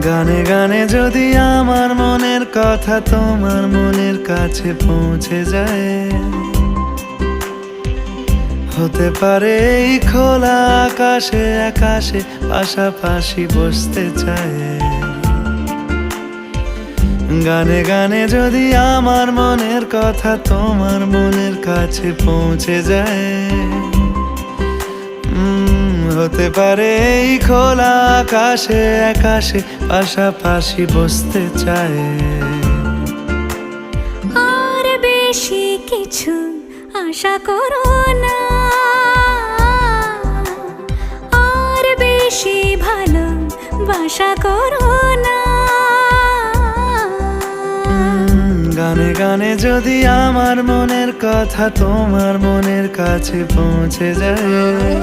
গানে গানে যদি আমার মনের কথা তোমার মনের কাছে পৌঁছে যায়, হতে পারে এই খোলা আকাশে আকাশে পাশাপাশি বসতে চায়। গানে গানে যদি আমার মনের কথা তোমার মনের কাছে পৌঁছে যায়, হতে পারে এই খোলা আকাশে আকাশে পাশাপাশি বসতে চায়। আর বেশি কিছু আশা করো না, আর বেশি ভালোবাসা করো না। গানে গানে যদি আমার মনের কথা তোমার মনের কাছে পৌঁছে যায়,